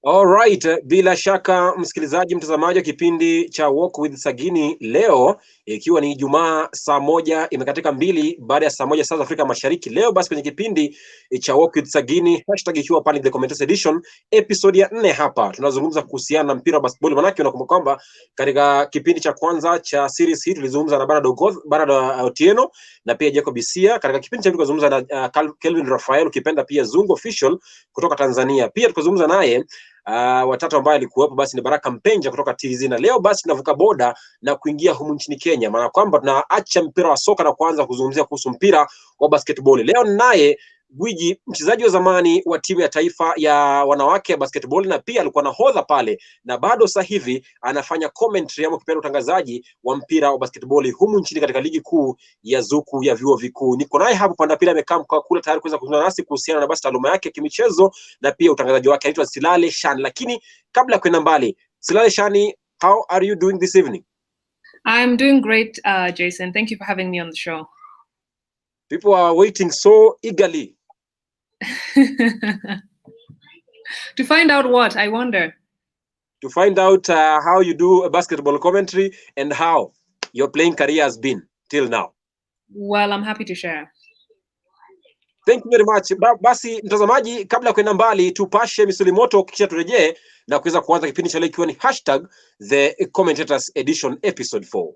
Alright, bila shaka msikilizaji mtazamaji wa kipindi cha Walk with Sagini leo ikiwa ni Ijumaa saa 1 imekatika 2 baada ya saa 1 saa za Afrika Mashariki. Leo basi kwenye kipindi cha Walk with Sagini hashtag ikiwa pale the Commentator Edition episode ya 4 hapa tunazungumza kuhusiana na mpira wa basketball. Manake unakumbuka kwamba katika kipindi cha kwanza cha series hii tulizungumza na Bernard Otieno na pia Jacob Isia. Katika kipindi cha tukazungumza na Kelvin Rafael ukipenda pia Zungu Official kutoka Tanzania. Pia tukazungumza naye watatu ambao alikuwepo basi ni Baraka Mpenja kutoka TZ, na leo basi tunavuka boda na kuingia humu nchini Kenya, maana kwamba tunaacha mpira wa soka na kuanza kuzungumzia kuhusu mpira wa basketball. Leo naye gwiji mchezaji wa zamani wa timu ya taifa ya wanawake ya basketball na pia alikuwa nahodha pale na bado sasa hivi anafanya commentary ama kupenda utangazaji wa mpira wa basketball humu nchini katika ligi kuu ya Zuku ya vyuo vikuu. Niko naye hapo panda pila amekaa kula tayari kuweza kuzungumza nasi kuhusiana na basi taaluma yake kimichezo na pia utangazaji wake. Anaitwa Silalei Shani. Lakini kabla ya kwenda mbali, Silalei Shani, how are you doing this evening? I'm doing great, Jason. Thank you for having me on the show. People are waiting so eagerly. To find out what, I wonder? To find out how you do a basketball commentary and how your playing career has been till now. Well, I'm happy to share. Thank you very much. Basi mtazamaji, kabla ya kwenda mbali tupashe misuli moto kisha turejee na kuweza kuanza kipindi cha leo ikiwa ni hashtag the Commentators Edition episode 4.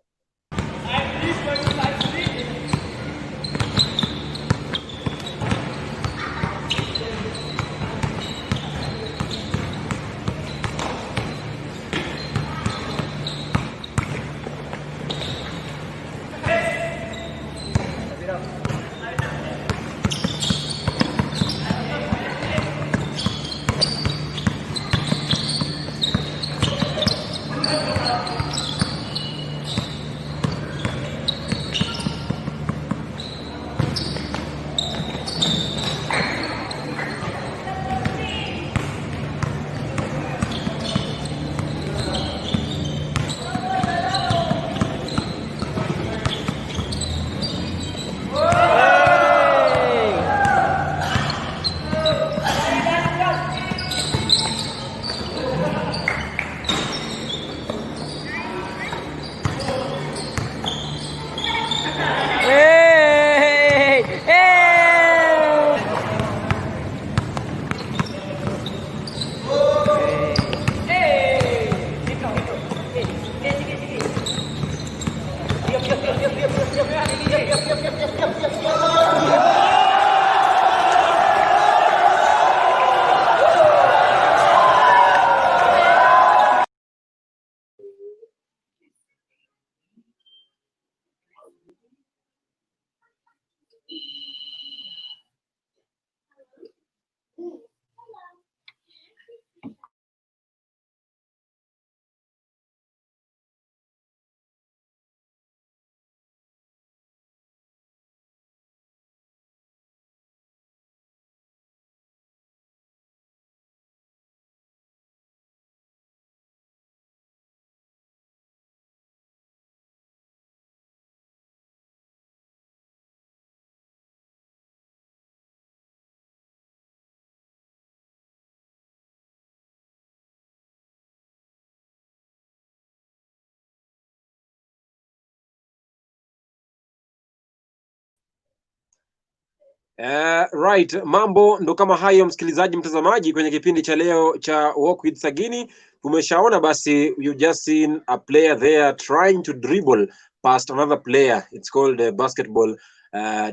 Right, mambo ndo kama hayo msikilizaji mtazamaji kwenye kipindi cha leo cha Walk with Sagini. Tumeshaona basi you just seen a player there trying to dribble past another player. It's called basketball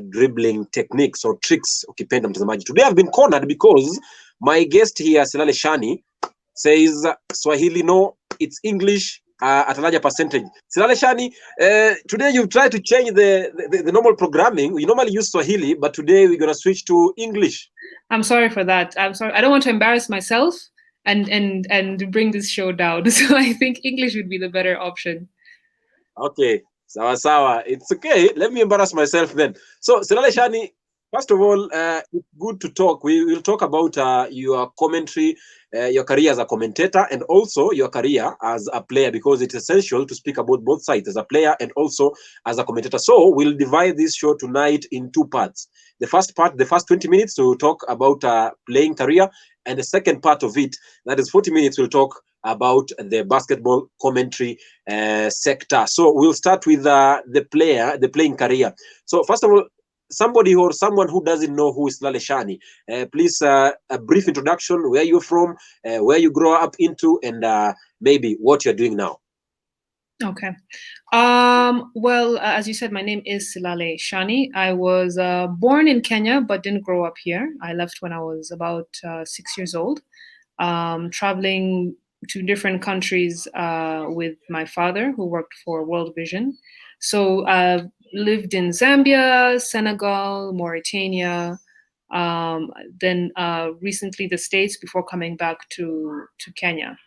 dribbling techniques or tricks ukipenda mtazamaji. Today I've been cornered because my guest here Silalei Shani says Swahili no, it's English. At a larger percentage. Silalei Shani, today you've tried to change the normal programming. We normally use Swahili, but today we're going to switch to English. I'm sorry for that. I'm sorry. I don't want to embarrass myself and bring this show down. So I think English would be the better option. Okay. Sawa sawa. It's okay. Let me embarrass myself then. So Silalei Shani, First of all, it's good to talk. We will talk about your commentary, your career as a commentator, and also your career as a player, because it's essential to speak about both sides, as a player and also as a commentator. So we'll divide this show tonight in two parts. The first part, the first 20 minutes, to talk about playing career, and the second part of it, that is 40 minutes, we'll talk about the basketball commentary sector. So we'll start with the playing career. So first of all, somebody or someone who doesn't know who is Silalei Shani, please a brief introduction, where you're from, where you grow up into, and maybe what you're doing now. Okay. Well, as you said, my name is Silalei Shani. I was born in Kenya, but didn't grow up here. I left when I was about 6 years old, traveling to different countries with my father, who worked for World Vision. So lived in Zambia, Senegal, Mauritania, then recently the States before coming back to Kenya.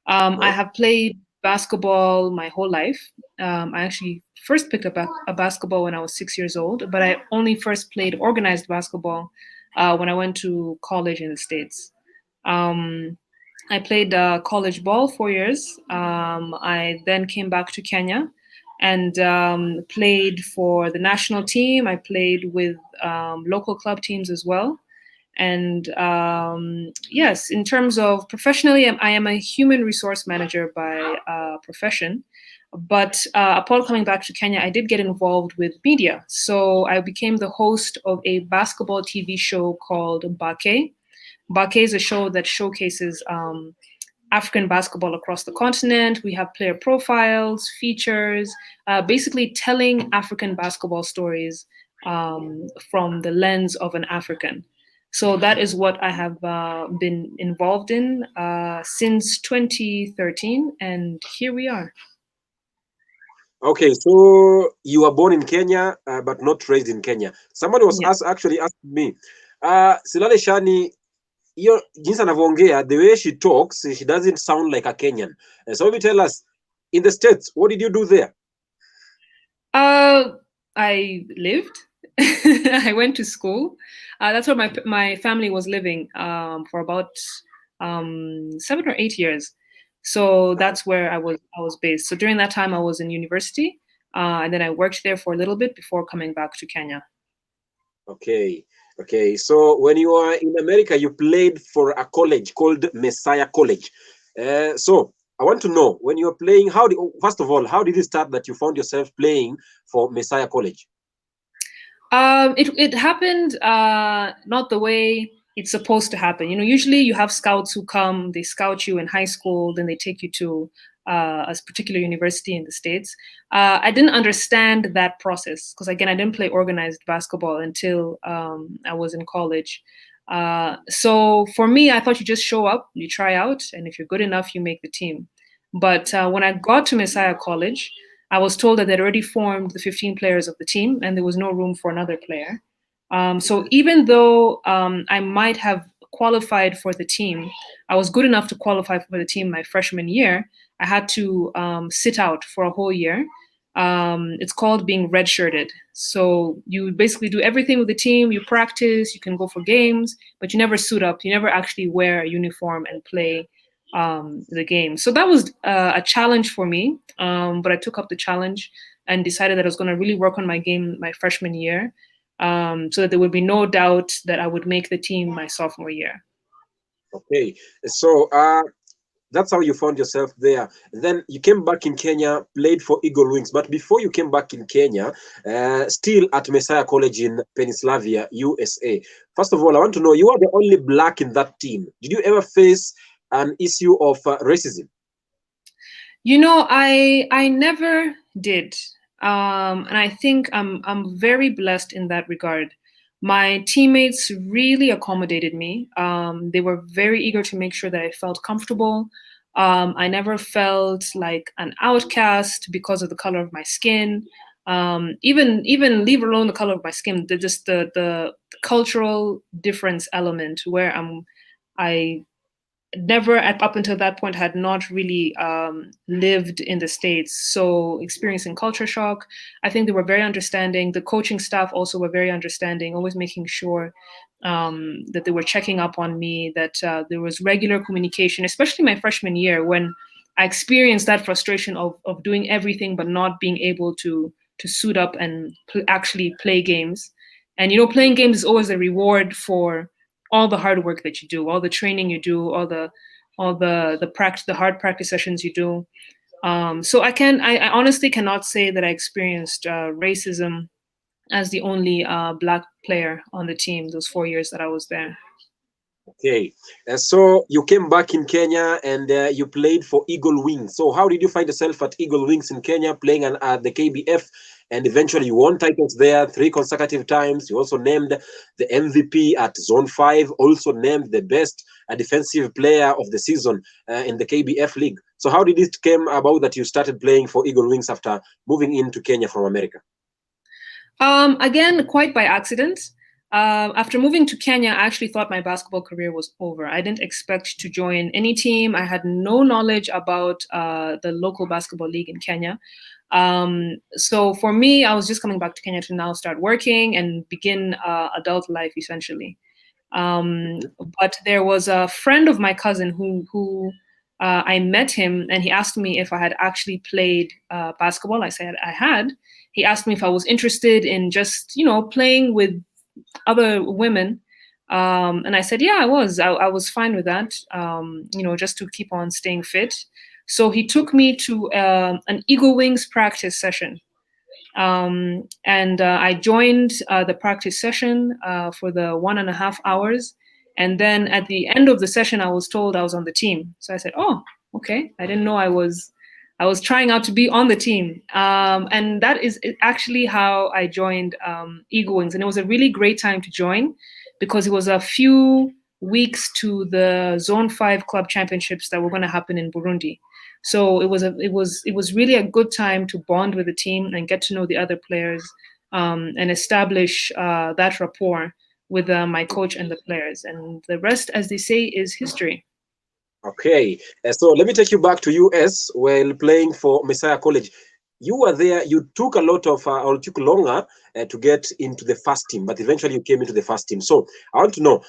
I have played basketball my whole life. I actually first picked up a basketball when I was 6 years old, but I only first played organized basketball when I went to college in the States. I played college ball 4 years. I then came back to Kenya and played for the national team. I played with local club teams as well. And yes, in terms of professionally, I am a human resource manager by profession. But upon coming back to Kenya, I did get involved with media. So I became the host of a basketball TV show called Bake. Bake is a show that showcases African basketball across the continent. We have player profiles, features, basically telling African basketball stories from the lens of an African. So that is what I have been involved in since 2013, and here we are. Okay, so you were born in Kenya, but not raised in Kenya. Somebody was actually asking me, Silalei Shani, hiyo jinsi anavyoongea, the way she talks, she doesn't sound like a Kenyan. So maybe tell us, in the States, what did you do there? I lived. I went to school. That's where my family was living for about 7 or 8 years. So that's where I was based. So during that time, I was in university, and then I worked there for a little bit before coming back to Kenya. Okay. Okay, so when you are in America, you played for a college called Messiah College. So I want to know, when you were playing, first of all, how did it start that you found yourself playing for Messiah College? It happened not the way it's supposed to happen. You know, usually you have scouts who come, they scout you in high school, then they take you to a particular university in the States. I didn't understand that process because, again, I didn't play organized basketball until I was in college. So for me, I thought you just show up, you try out, and if you're good enough, you make the team. But when I got to Messiah College, I was told that they'd already formed the 15 players of the team and there was no room for another player. So even though I might have qualified for the team, I was good enough to qualify for the team my freshman year. I had to sit out for a whole year. It's called being redshirted. So you basically do everything with the team. You practice, you can go for games, but you never suit up. You never actually wear a uniform and play the game. So that was a challenge for me, but I took up the challenge and decided that I was going to really work on my game my freshman year, so that there would be no doubt that I would make the team my sophomore year. Okay, so that's how you found yourself there. Then you came back in Kenya, played for Eagle Wings. But before you came back in Kenya, still at Messiah College in Pennsylvania, USA. First of all, I want to know, you are the only black in that team. Did you ever face an issue of racism? You know, I never did, and I think I'm very blessed in that regard. My teammates really accommodated me. They were very eager to make sure that I felt comfortable. I never felt like an outcast because of the color of my skin. Even leave alone the color of my skin, just the cultural difference element where I never up until that point had not really lived in the States. So experiencing culture shock. I think they were very understanding. The coaching staff also were very understanding, always making sure that they were checking up on me, that there was regular communication, especially my freshman year when I experienced that frustration of doing everything but not being able to suit up and actually play games. And playing games is always a reward for all the hard work that you do, all the training you do, all the hard practice sessions you do. So I honestly cannot say that I experienced racism as the only Black player on the team those 4 years that I was there. Okay, so you came back in Kenya and you played for Eagle Wings. So how did you find yourself at Eagle Wings in Kenya, playing at the KBF, and eventually you won titles there 3 consecutive times. You also named the MVP at Zone 5, also named the best defensive player of the season in the KBF League. So how did it came about that you started playing for Eagle Wings after moving into Kenya from America? Again, quite by accident. After moving to Kenya, I actually thought my basketball career was over. I didn't expect to join any team. I had no knowledge about the local basketball league in Kenya. So for me, I was just coming back to Kenya to now start working and begin adult life, essentially. But there was a friend of my cousin who I met him, and he asked me if I had actually played basketball. I said I had. He asked me if I was interested in just, playing with other women. And I said, yeah, I was. I was fine with that, just to keep on staying fit. So he took me to an Eagle Wings practice session. And I joined the practice session for the 1.5 hours. And then at the end of the session, I was told I was on the team. So I said, oh, okay. I didn't know I was trying out to be on the team. And that is actually how I joined Eagle Wings. And it was a really great time to join because it was a few weeks to the Zone 5 club championships that were going to happen in Burundi. So it was really a good time to bond with the team and get to know the other players and establish that rapport with my coach and the players. And the rest, as they say, is history. Okay, so let me take you back to US while playing for Messiah College. You were there, you took a lot of, or took longer to get into the first team, but eventually you came into the first team. So I want to know,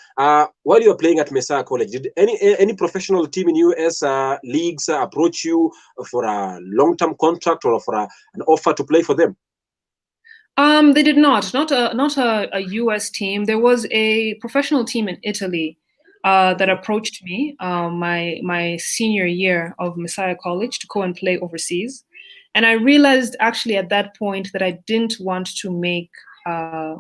while you were playing at Messiah College, did any professional team in US leagues approach you for a long-term contract or for an offer to play for them? They did not a US team. There was a professional team in Italy that approached me my senior year of Messiah College to go and play overseas. And I realized actually at that point that I didn't want to make a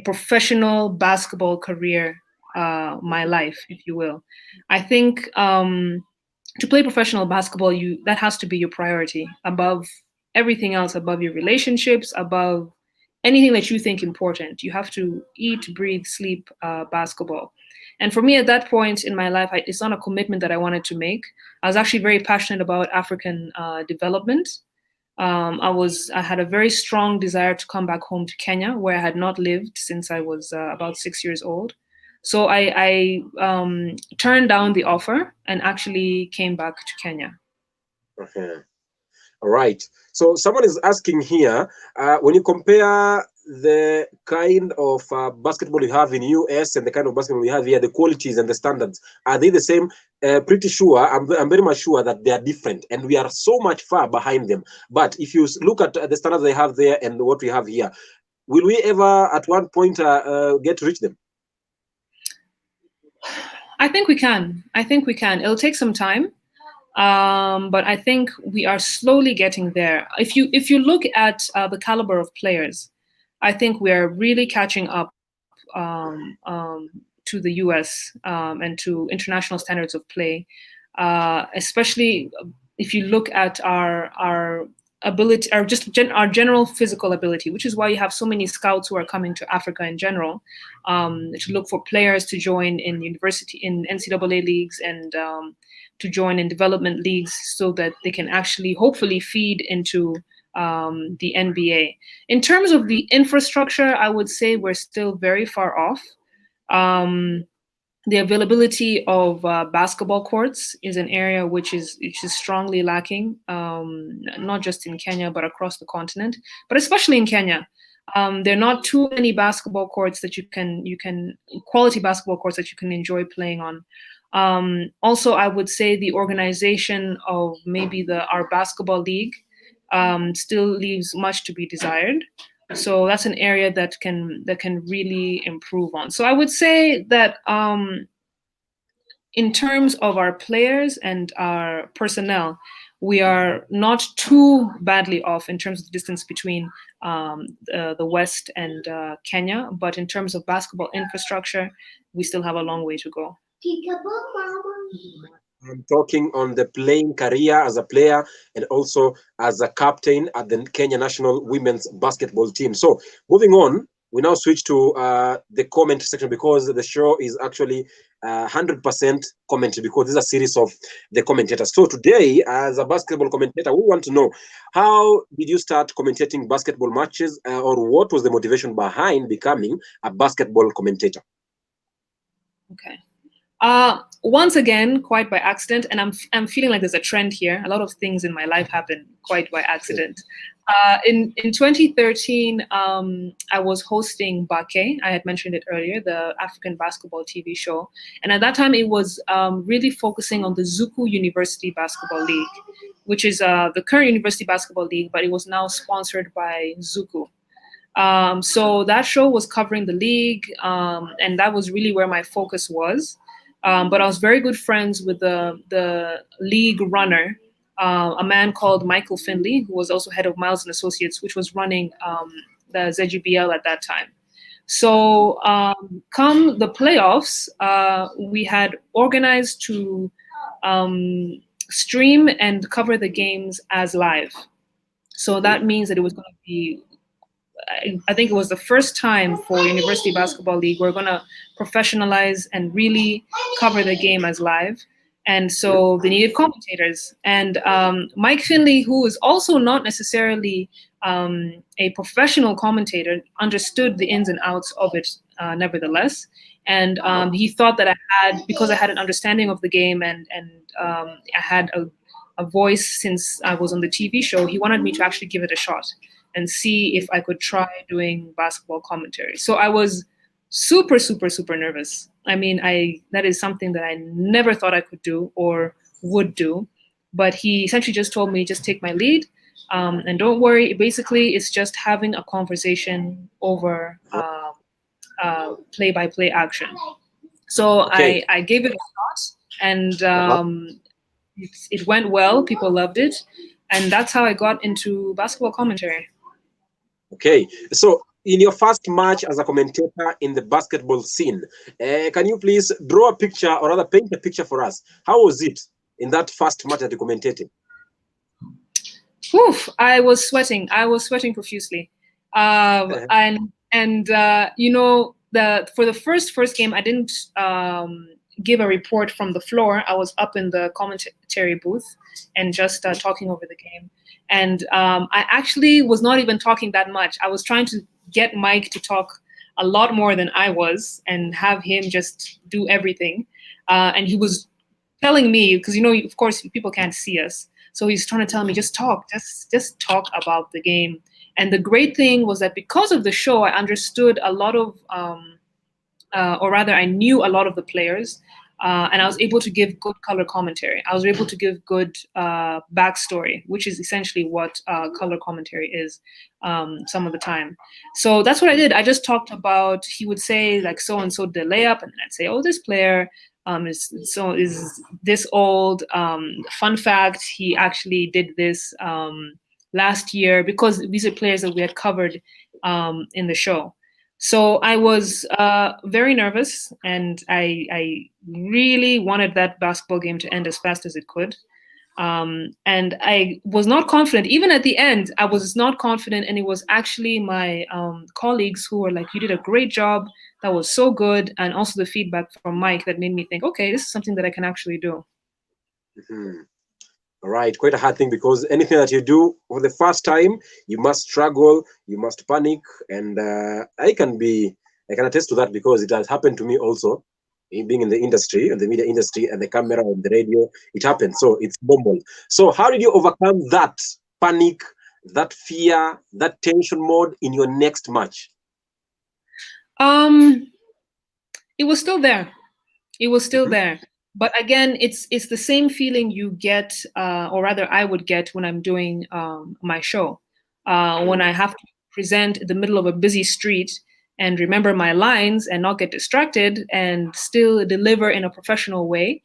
professional basketball career my life, if you will. I think to play professional basketball, that has to be your priority above everything else, above your relationships, above anything that you think important. You have to eat, breathe, sleep basketball. And for me at that point in my life, it's not a commitment that I wanted to make. I was actually very passionate about African development. I had a very strong desire to come back home to Kenya, where I had not lived since I was about 6 years old. So I turned down the offer and actually came back to Kenya. Okay. All right. So someone is asking here, when you compare the kind of basketball you have in US and the kind of basketball we have here, the qualities and the standards, are they the same? Pretty sure, I'm very much sure that they are different and we are so much far behind them. But if you look at the standards they have there and what we have here, will we ever at one point get to reach them? I think we can. It'll take some time. But I think we are slowly getting there. If you look at the caliber of players, I think we are really catching up to the US and to international standards of play, especially if you look at our ability, our general physical ability, which is why you have so many scouts who are coming to Africa in general to look for players to join in NCAA leagues and to join in development leagues so that they can actually hopefully feed into the NBA. In terms of the infrastructure, I would say we're still very far off. the availability of basketball courts is an area which is strongly lacking, not just in Kenya but across the continent, but especially in Kenya. There are not too many basketball courts that you can quality basketball courts that you can enjoy playing on. Also, I would say the organization of maybe our basketball league still leaves much to be desired. So that's an area that can really improve on. So I would say that in terms of our players and our personnel, we are not too badly off in terms of the distance between the West and Kenya. But in terms of basketball infrastructure, we still have a long way to go. I'm talking on the playing career as a player and also as a captain at the Kenya national women's basketball team. So moving on, we now switch to the comment section because the show is actually 100% commented because this is a series of the commentators. So today, as a basketball commentator, we want to know, how did you start commentating basketball matches, or what was the motivation behind becoming a basketball commentator? Okay. Once again, quite by accident, and I'm feeling like there's a trend here. A lot of things in my life happen quite by accident. In 2013, I was hosting Bake. I had mentioned it earlier, the African basketball TV show. And at that time, it was really focusing on the Zuku University Basketball League, which is the current University Basketball League, but it was now sponsored by Zuku. So that show was covering the league, and that was really where my focus was. But I was very good friends with the league runner, a man called Michael Finley, who was also head of Miles and Associates, which was running the ZGBL at that time. So come the playoffs, we had organized to stream and cover the games as live. So that means that it was going to be, I think it was the first time for University Basketball League, we're going to professionalize and really cover the game as live. And so they needed commentators. And Mike Finley, who is also not necessarily a professional commentator, understood the ins and outs of it nevertheless. And he thought that because I had an understanding of the game and I had a voice since I was on the TV show, he wanted me to actually give it a shot and see if I could try doing basketball commentary. So I was super, super, super nervous. I mean, that is something that I never thought I could do or would do. But he essentially just told me, just take my lead, and don't worry. Basically, it's just having a conversation over play-by-play action. So okay. I gave it a shot, and it went well. People loved it. And that's how I got into basketball commentary. Okay, so in your first match as a commentator in the basketball scene, can you please draw a picture, or rather paint a picture for us? How was it in that first match that you commentated? Oof, I was sweating. I was sweating profusely. And you know, for the first game, I didn't give a report from the floor. I was up in the commentary booth and just talking over the game. And I actually was not even talking that much. I was trying to get Mike to talk a lot more than I was and have him just do everything. And he was telling me, because, you know, of course, people can't see us. So he's trying to tell me, just talk, just talk about the game. And the great thing was that because of the show, I understood a lot of, or rather, I knew a lot of the players. And I was able to give good color commentary. I was able to give good backstory, which is essentially what color commentary is some of the time. So that's what I did. I just talked about, he would say like so-and-so did a layup, and then I'd say, oh, this player is this old. Fun fact, he actually did this last year, because these are players that we had covered in the show. So I was very nervous, and I really wanted that basketball game to end as fast as it could. And I was not confident. Even at the end, I was not confident. And it was actually my colleagues who were like, you did a great job. That was so good. And also the feedback from Mike that made me think, okay, this is something that I can actually do. Mm-hmm. All right, quite a hard thing, because anything that you do for the first time, you must struggle, you must panic, and I can attest to that, because it has happened to me also. being in the industry, in the media industry, and the camera and the radio, it happens. So it's normal. So how did you overcome that panic, that fear, that tension mode in your next match? It was still there. It was still there. But again, it's the same feeling you get, or rather I would get when I'm doing my show. When I have to present in the middle of a busy street and remember my lines and not get distracted and still deliver in a professional way.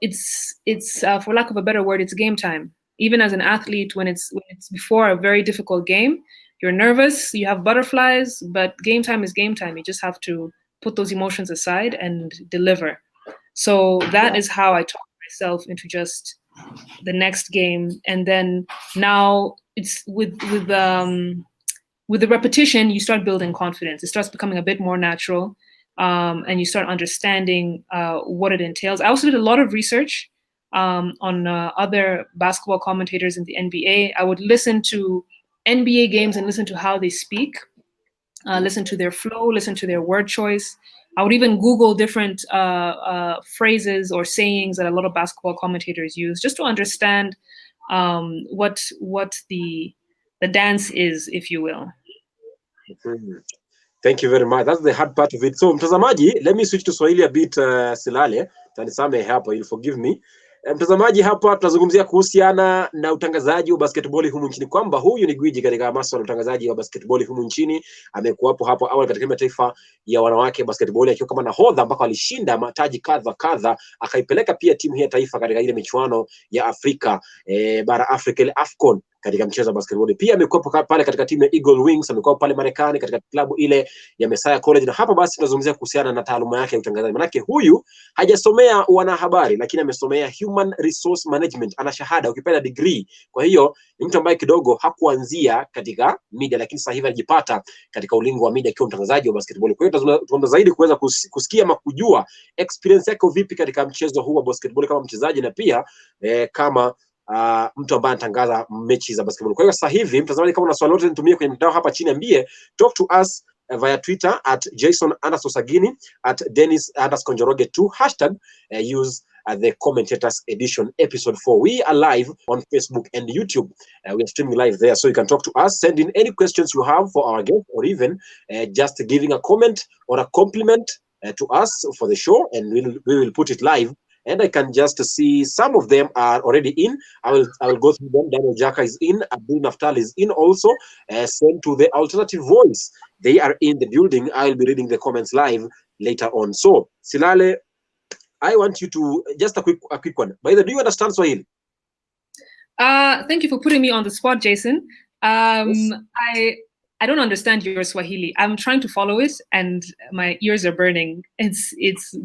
It's for lack of a better word, it's game time. Even as an athlete, when it's before a very difficult game, you're nervous, you have butterflies, but game time is game time. You just have to put those emotions aside and deliver. So that is how I talk myself into just the next game. And then now it's with the repetition, you start building confidence. It starts becoming a bit more natural, and you start understanding what it entails. I also did a lot of research on other basketball commentators in the NBA. I would listen to NBA games and listen to how they speak, listen to their flow, listen to their word choice. I would even Google different phrases or sayings that a lot of basketball commentators use, just to understand what the dance is, if you will. Thank you very much. That's the hard part of it. So mtazamaji, let me switch to Swahili a bit, Silalei. Tanisamehe hapo, you'll forgive me. Mtazamaji, hapa tunazungumzia kuhusiana na utangazaji wa basketball humu nchini, kwamba huyu ni gwiji katika masuala ya utangazaji wa basketball humu nchini. Amekuwapo hapo awali katika mataifa ya wanawake basketball akiwa kama nahodha, ambako alishinda mataji kadha, akaipeleka pia timu hii ya taifa katika ile michuano ya Afrika, bara Afrika, ile AFCON, katika mchezo wa basketball. Pia amekuwa pale katika timu ya Eagle Wings, amekuwa pale Marekani katika klabu ile ya Messiah College. Na hapa basi tunazungumzia kuhusiana na taaluma yake ya utangazaji. Manake huyu hajasomea wanahabari, lakini amesomea human resource management, ana shahada, ukipenda degree. Kwa hiyo ni mtu ambaye kidogo hakuanzia katika media, lakini sasa hivi anajipata katika ulingo wa media akiwa mtangazaji wa basketball. Kwa hiyo tunaomba zaidi kuweza kusikia ama kujua experience yake vipi katika mchezo huu wa basketball kama mchezaji, na pia kama mtu ambaye anatangaza mechi za basketball. Kwa hiyo sasa hivi mtazamaji, kama una swali lolote nitumie kwenye mtandao hapa chini, ambie talk to us via Twitter @Jason_Sagini, @Dennis_Njoroge2, use the commentators edition episode 4. We are live on Facebook and YouTube. We are streaming live there, so you can talk to us, send in any questions you have for our guest, or even just giving a comment or a compliment to us for the show, and we will put it live. And I can just see some of them are already in. I will go through them. Daniel Jaka is in. Abdul Naftal is in also. Send to the alternative voice. They are in the building. I'll be reading the comments live later on. So, Silalei, I want you to just a quick one. By the way, do you understand Swahili? Thank you for putting me on the spot, Jason. Yes. I don't understand your Swahili. I'm trying to follow it, and my ears are burning. It's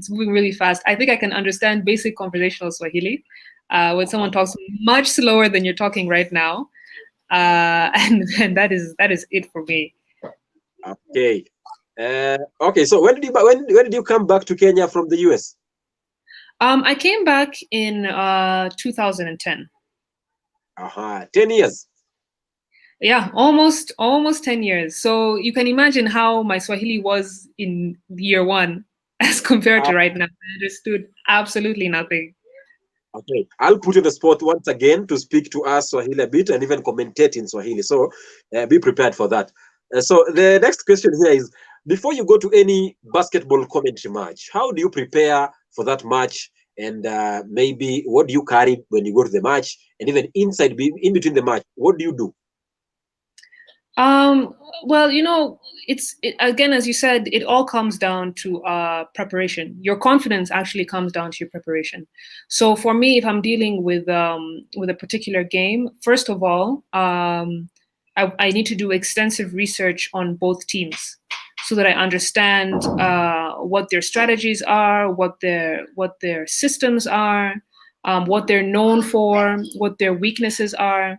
moving really fast. I think I can understand basic conversational Swahili when someone talks much slower than you're talking right now, and that is it for me. Okay. Okay. So when did you come back to Kenya from the US? I came back in 2010. 10 years. Yeah, almost 10 years. So you can imagine how my Swahili was in year one as compared to right now. I understood absolutely nothing. Okay, I'll put you on the spot once again to speak to us Swahili a bit and even commentate in Swahili. So be prepared for that. So the next question here is, before you go to any basketball commentary match, how do you prepare for that match? And maybe what do you carry when you go to the match? And even in between the match, what do you do? Well, again, as you said, it all comes down to preparation. Your confidence actually comes down to your preparation. So for me, if I'm dealing with a particular game, first of all, I need to do extensive research on both teams so that I understand what their strategies are, what their systems are, what they're known for, what their weaknesses are.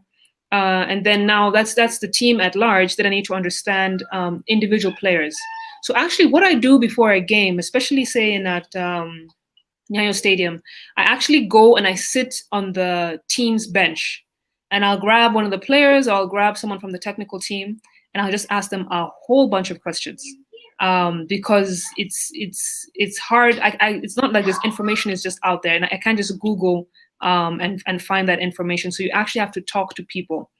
And then now that's the team at large that I need to understand individual players. So actually what I do before a game, especially say in at Nyayo Stadium, I actually go and I sit on the team's bench and I'll grab one of the players, or I'll grab someone from the technical team, and I'll just ask them a whole bunch of questions. because it's hard. It's not like this information is just out there, and I can't just Google and find that information. So you actually have to talk to people.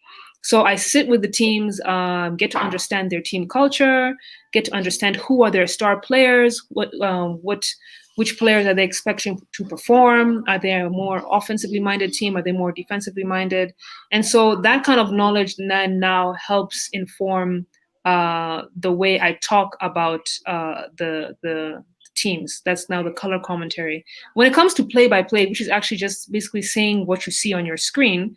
So I sit with the teams, get to understand their team culture, get to understand who are their star players, which players are they expecting to perform? Are they a more offensively minded team? Are they more defensively minded? And so that kind of knowledge then now helps inform the way I talk about the teams. That's now the color commentary. When it comes to play by play, which is actually just basically saying what you see on your screen,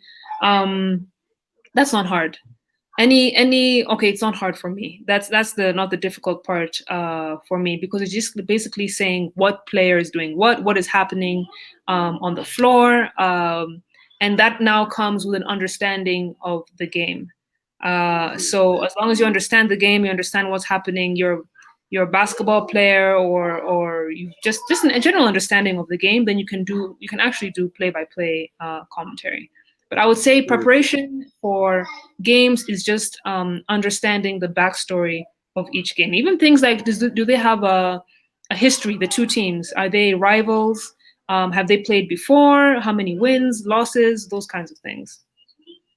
that's not hard. Okay, it's not hard for me. That's the not the difficult part for me, because it's just basically saying what player is doing what is happening on the floor, and that now comes with an understanding of the game. So as long as you understand the game, you understand what's happening, you're a basketball player, or you just a general understanding of the game, then you can actually do play by play commentary. But I would say preparation for games is just understanding the backstory of each game. Even things like, do they have a history, the two teams? Are they rivals? Have they played before? How many wins, losses, those kinds of things.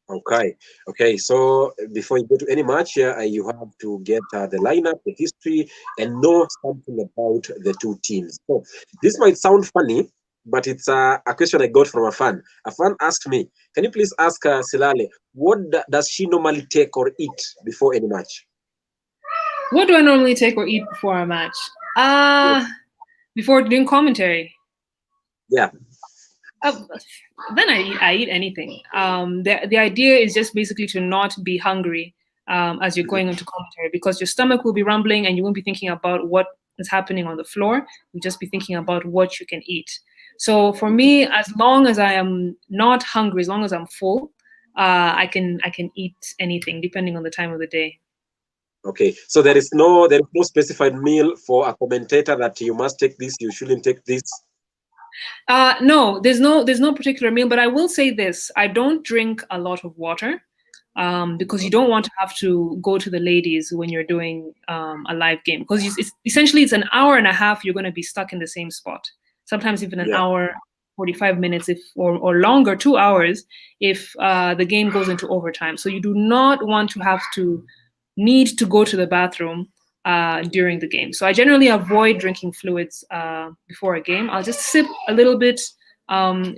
Okay. So before you go to any match, you have to get the lineup, the history, and know something about the two teams. So this might sound funny, but it's a question I got from a fan. A fan asked me, "Can you please ask Silalei, what does she normally take or eat before any match?" What do I normally take or eat before a match? Before doing commentary. Yeah. Then I eat anything. The idea is just basically to not be hungry as you're going into commentary, because your stomach will be rumbling and you won't be thinking about what is happening on the floor. You'll just be thinking about what you can eat. So for me, as long as I am not hungry, as long as I'm full, I can eat anything depending on the time of the day. Okay, so there is no specified meal for a commentator that you must take this, you shouldn't take this. No, there's no particular meal, but I will say this: I don't drink a lot of water because you don't want to have to go to the ladies when you're doing a live game, because essentially it's an hour and a half you're going to be stuck in the same spot. Sometimes even an hour, 45 minutes, or longer, 2 hours, if the game goes into overtime. So you do not want to have to need to go to the bathroom during the game. So I generally avoid drinking fluids before a game. I'll just sip a little bit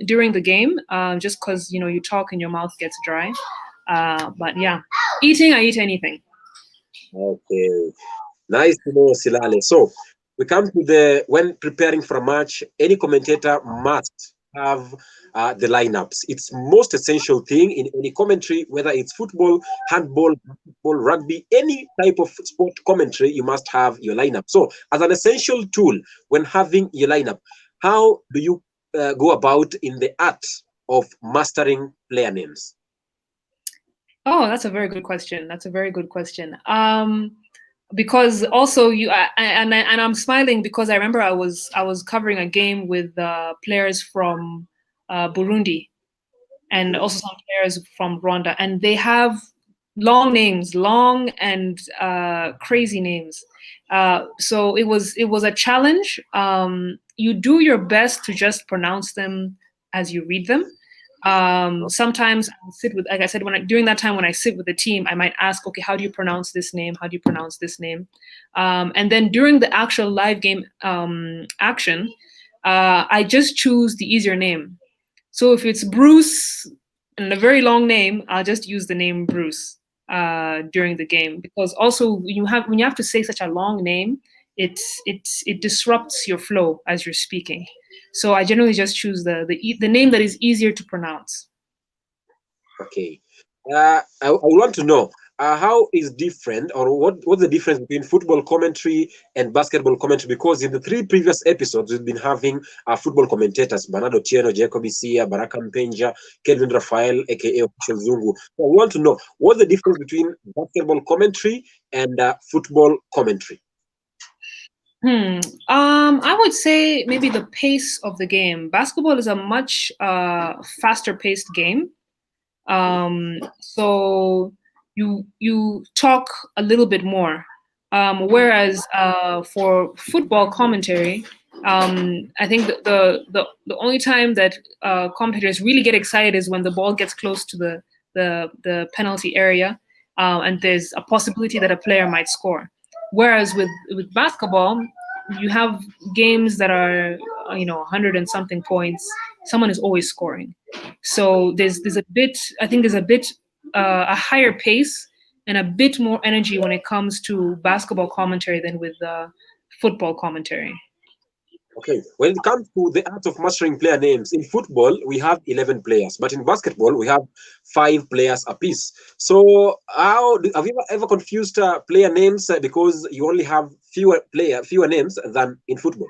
during the game, just because you talk and your mouth gets dry. But yeah, I eat anything. Okay, nice to know, Silalei. So we come to when preparing for a match, any commentator must have the lineups. It's most essential thing in any commentary, whether it's football, handball, basketball, rugby, any type of sport commentary, you must have your lineup. So as an essential tool when having your lineup, how do you go about in the art of mastering player names? Oh, that's a very good question. Because also and I'm smiling because I remember I was covering a game with players from Burundi and also some players from Rwanda, and they have long names, long and crazy names. So it was a challenge. You do your best to just pronounce them as you read them. Sometimes I'll sit with, like I said, during that time when I sit with the team, I might ask, okay, how do you pronounce this name? How do you pronounce this name? And then during the actual live game action, I just choose the easier name. So if it's Bruce and a very long name, I'll just use the name Bruce during the game, because also when you have to say such a long name, it disrupts your flow as you're speaking. So I generally just choose the name that is easier to pronounce. Okay. I want to know how is different, or what's the difference between football commentary and basketball commentary? Because in the 3 previous episodes, we've been having football commentators: Bernardo Tieno, Jacob Isia, Baraka Mpenja, Kelvin Rafael, aka Official Zungu. So I want to know what's the difference between basketball commentary and football commentary. I would say maybe the pace of the game. Basketball is a much faster paced game. So you talk a little bit more. Whereas for football commentary, I think the only time that commentators really get excited is when the ball gets close to the penalty area, and there's a possibility that a player might score. Whereas with basketball, you have games that are 100 and something points. Someone is always scoring, so there's a bit. I think there's a bit a higher pace and a bit more energy when it comes to basketball commentary than with football commentary. Okay, when it comes to the art of mastering player names, in football, we have 11 players, but in basketball, we have 5 players apiece. So, have you ever confused player names because you only have fewer names than in football?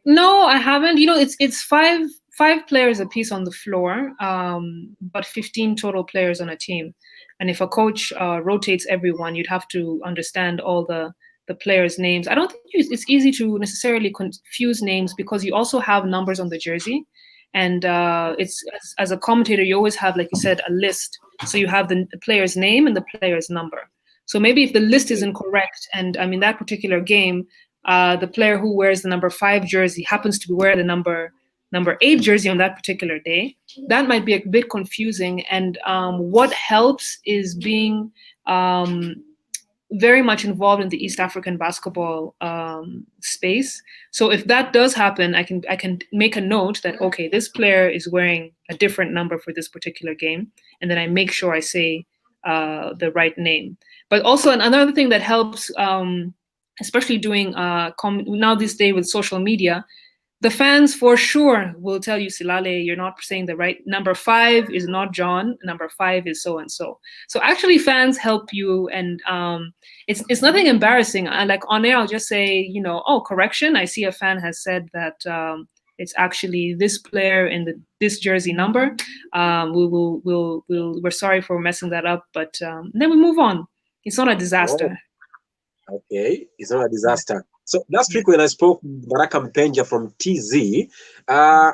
No, I haven't. It's five players apiece on the floor, but 15 total players on a team. And if a coach rotates everyone, you'd have to understand all the players' names. I don't think it's easy to necessarily confuse names because you also have numbers on the jersey, and it's as a commentator you always have, like you said, a list. So you have the player's name and the player's number. So maybe if the list isn't correct, and I mean that particular game, the player who wears the number 5 jersey happens to wear the number 8 jersey on that particular day, that might be a bit confusing. And what helps is being very much involved in the East African basketball space. So if that does happen, I can make a note that, okay, this player is wearing a different number for this particular game, and then I make sure I say the right name. But also another thing that helps, especially doing now this day with social media, the fans for sure will tell you, Silalei, you're not saying the right number. 5 is not John. Number 5 is so and so. So actually, fans help you, and it's nothing embarrassing. Like on air, I'll just say, oh, correction. I see a fan has said that it's actually this player in this jersey number. We're sorry for messing that up, but then we move on. It's not a disaster. Oh, okay, it's not a disaster. So last week when I spoke with Baraka Mpenja from TZ,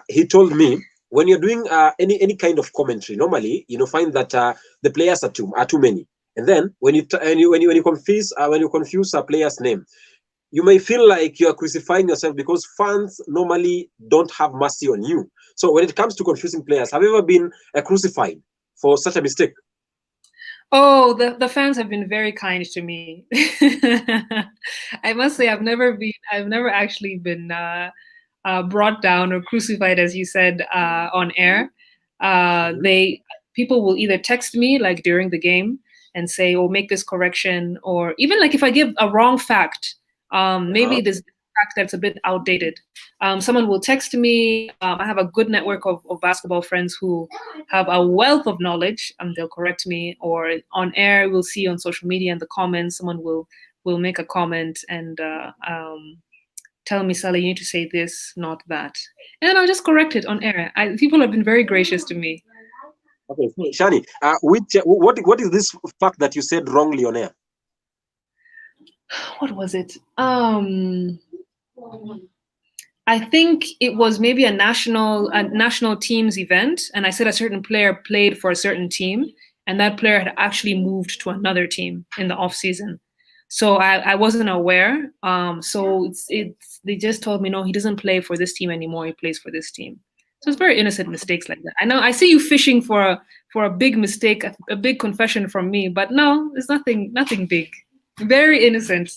he told me when you're doing any kind of commentary, normally find that the players are too many, and then when you confuse a player's name, you may feel like you are crucifying yourself because fans normally don't have mercy on you. So when it comes to confusing players, have you ever been crucified for such a mistake? Oh, the fans have been very kind to me. I must say, I've never actually been brought down or crucified, as you said, on air. People will either text me like during the game and say, "Oh, make this correction," or even like if I give a wrong fact, maybe this fact that's a bit outdated. Someone will text me. I have a good network of basketball friends who have a wealth of knowledge, and they'll correct me. Or on air, we'll see on social media in the comments, someone will make a comment and tell me, Sally, you need to say this, not that. And then I'll just correct it on air. People have been very gracious to me. Okay, Shani, what is this fact that you said wrongly on air? What was it? I think it was maybe a national teams event, and I said a certain player played for a certain team, and that player had actually moved to another team in the off season. So I wasn't aware. So they just told me, no, he doesn't play for this team anymore. He plays for this team. So it's very innocent mistakes like that. I know I see you fishing for a big mistake, a big confession from me, but no, it's nothing big. Very innocent.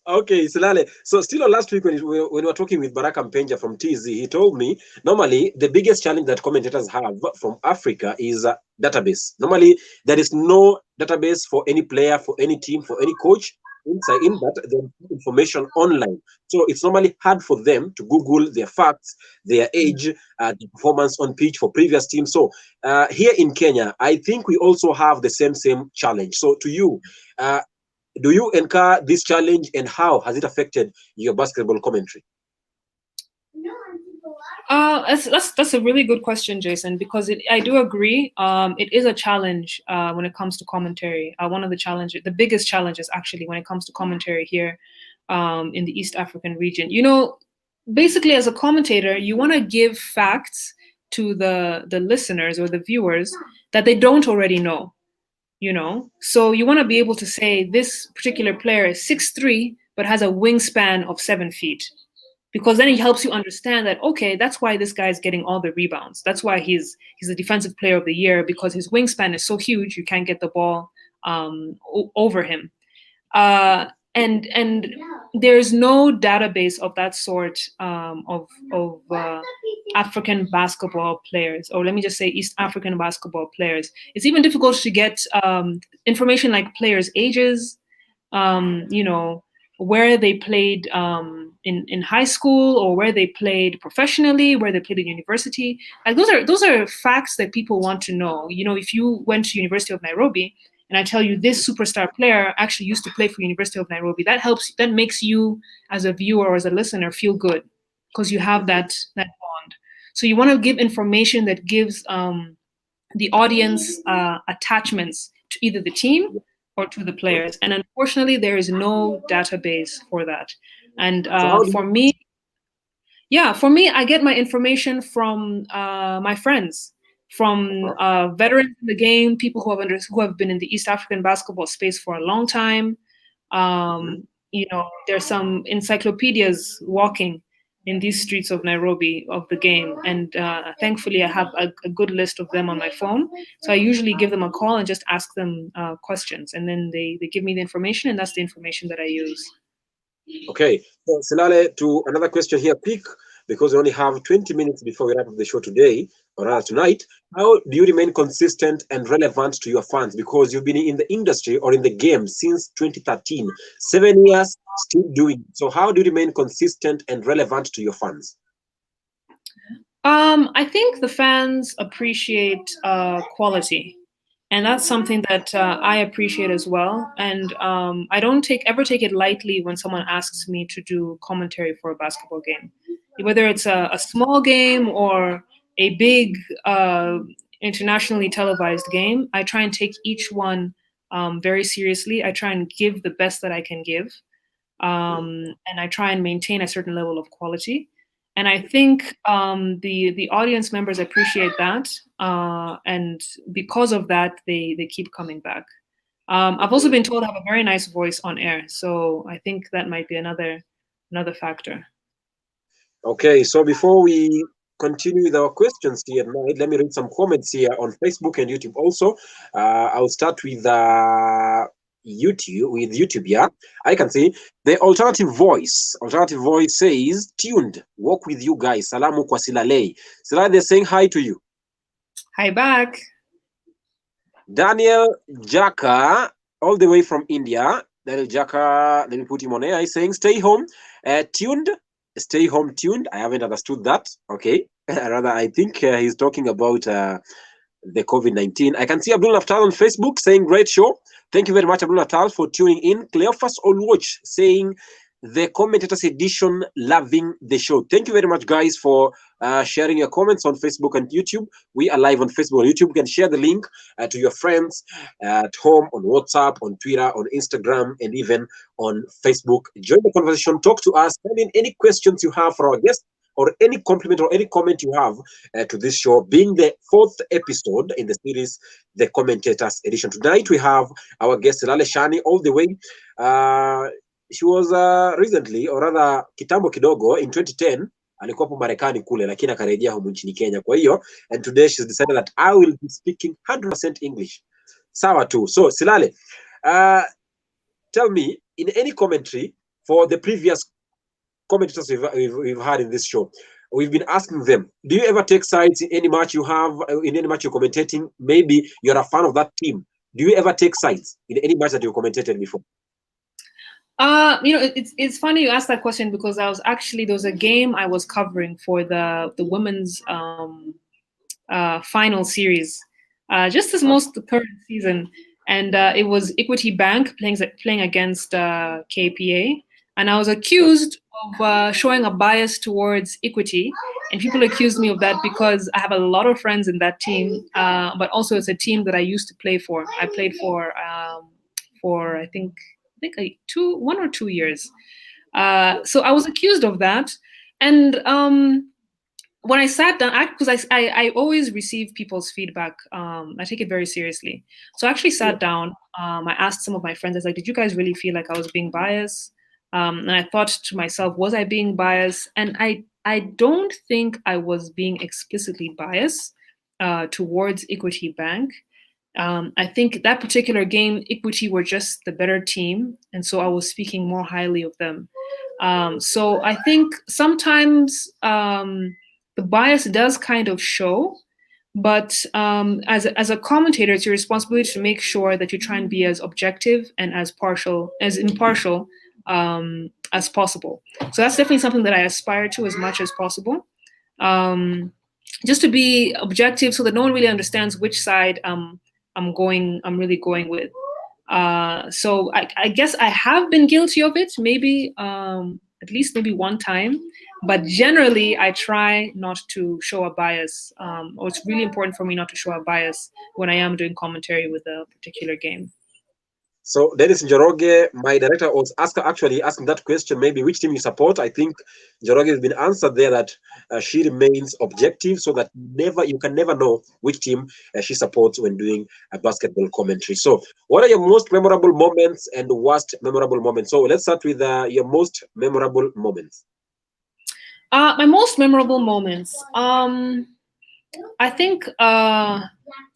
Okay, Silalei. So still last week when we were talking with Baraka Mpenja from TZ, he told me normally the biggest challenge that commentators have from Africa is database. Normally there is no database for any player, for any team, for any coach inside in that there's information online. So it's normally hard for them to Google their facts, their age, the performance on pitch for previous teams. So here in Kenya, I think we also have the same challenge. So to you, do you incur this challenge, and how has it affected your basketball commentary? That's a really good question, Jason, because I do agree. It is a challenge when it comes to commentary. One of the biggest challenges actually when it comes to commentary here in the East African region. Basically as a commentator, you want to give facts to the listeners or the viewers that they don't already know. you know? So you want to be able to say this particular player is 6'3", but has a wingspan of 7 feet. Because then it helps you understand that, okay, that's why this guy is getting all the rebounds. That's why he's the defensive player of the year, because his wingspan is so huge, you can't get the ball over him. And there's no database of that sort of African basketball players, or let me just say East African basketball players. It's even difficult to get information like players' ages, you know, where they played in high school, or where they played professionally, where they played at university. Like those are facts that people want to know. You know, if you went to University of Nairobi and I tell you this superstar player actually used to play for University of Nairobi, that makes you as a viewer or as a listener feel good, because you have that bond. So you want to give information that gives the audience attachments to either the team or to the players. And unfortunately, there is no database for that. And for me, I get my information from my friends, from veterans in the game, people who have been in the East African basketball space for a long time. You know, there's some encyclopedias walking in these streets of Nairobi of the game, and thankfully I have a good list of them on my phone. So I usually give them a call and just ask them questions, and then they give me the information, and that's the information that I use. Okay, so Silalei, to another question here, quick, because we only have 20 minutes before we wrap up the show today, or rather tonight. How do you remain consistent and relevant to your fans? Because you've been in the industry or in the game since 2013, 7 years, still doing it. So how do you remain consistent and relevant to your fans? I think the fans appreciate quality. And that's something that I appreciate as well. And I don't ever take it lightly when someone asks me to do commentary for a basketball game. Whether it's a small game or a big internationally televised game, I try and take each one very seriously. I try and give the best that I can give. And I try and maintain a certain level of quality. And I think the audience members appreciate that, and because of that, they keep coming back. I've also been told I have a very nice voice on air, so I think that might be another factor. Okay, so before we continue with our questions here tonight, let me read some comments here on Facebook and YouTube also. I'll start with YouTube. Yeah, I can see the alternative voice says tuned, walk with you guys, salamu kwa Silalei. Silalei, they're saying hi to you. Hi back. Daniel Jaka, all the way from India. Daniel Jaka, let me put him on air. He's saying stay home tuned. Stay home tuned. I haven't understood that. Okay, rather I think he's talking about the COVID-19. I can see Abdul Naftal on Facebook saying great show. Thank you very much, Abdul Naftal, for tuning in. Cleophas Olwatch saying the commentators edition, loving the show. Thank you very much, guys, for sharing your comments on Facebook and YouTube. We are live on Facebook and YouTube. You can share the link to your friends at home, on WhatsApp, on Twitter, on Instagram, and even on Facebook. Join the conversation. Talk to us. Send in any questions you have for our guests, or any compliment or any comment you have to this show, being the 4th episode in the series, The Commentators Edition. Tonight we have our guest Silalei Shani, all the way. She was recently, or rather kitambo kidogo, in 2010 alikuwa hapo Marekani kule, lakini akarejea humu nchini Kenya. Kwa hiyo, and today she's decided that I will be speaking 100% English. Sawa tu. So Silalei, tell me, in any commentary for the previous commentators we've had in this show, we've been asking them, do you ever take sides in any match you have, in any match you're commentating? Maybe you're a fan of that team. Do you ever take sides in any match that you commentated before? You know, it's funny you asked that question, because there was a game I was covering for the women's final series, just this most current season, and it was Equity Bank playing against KPA, and I was accused of showing a bias towards Equity, and people accused me of that because I have a lot of friends in that team, but also it's a team that I used to play for. I played for I think 1 or 2 years. So I was accused of that, and when I sat down, because I always receive people's feedback. I take it very seriously. So I actually Yeah. sat down. I asked some of my friends, I was like, did you guys really feel like I was being biased? And I thought to myself, was I being biased? And I don't think I was being explicitly biased towards Equity Bank. I think that particular game, Equity were just the better team, and so I was speaking more highly of them. So I think sometimes the bias does kind of show, but as a commentator, it's your responsibility to make sure that you try and be as objective and as impartial as possible. So that's definitely something that I aspire to as much as possible. Um, just to be objective, so that no one really understands which side I'm really going with. So I guess I have been guilty of it, maybe at least maybe one time, but generally I try not to show a bias, or it's really important for me not to show a bias when I am doing commentary with a particular game. So Dennis Njoroge, my director, was actually asking that question, maybe which team you support. I think Njoroge has been answered there that she remains objective, so that you can never know which team she supports when doing a basketball commentary. So what are your most memorable moments and worst memorable moments? So let's start with your most memorable moments. My most memorable moments. I think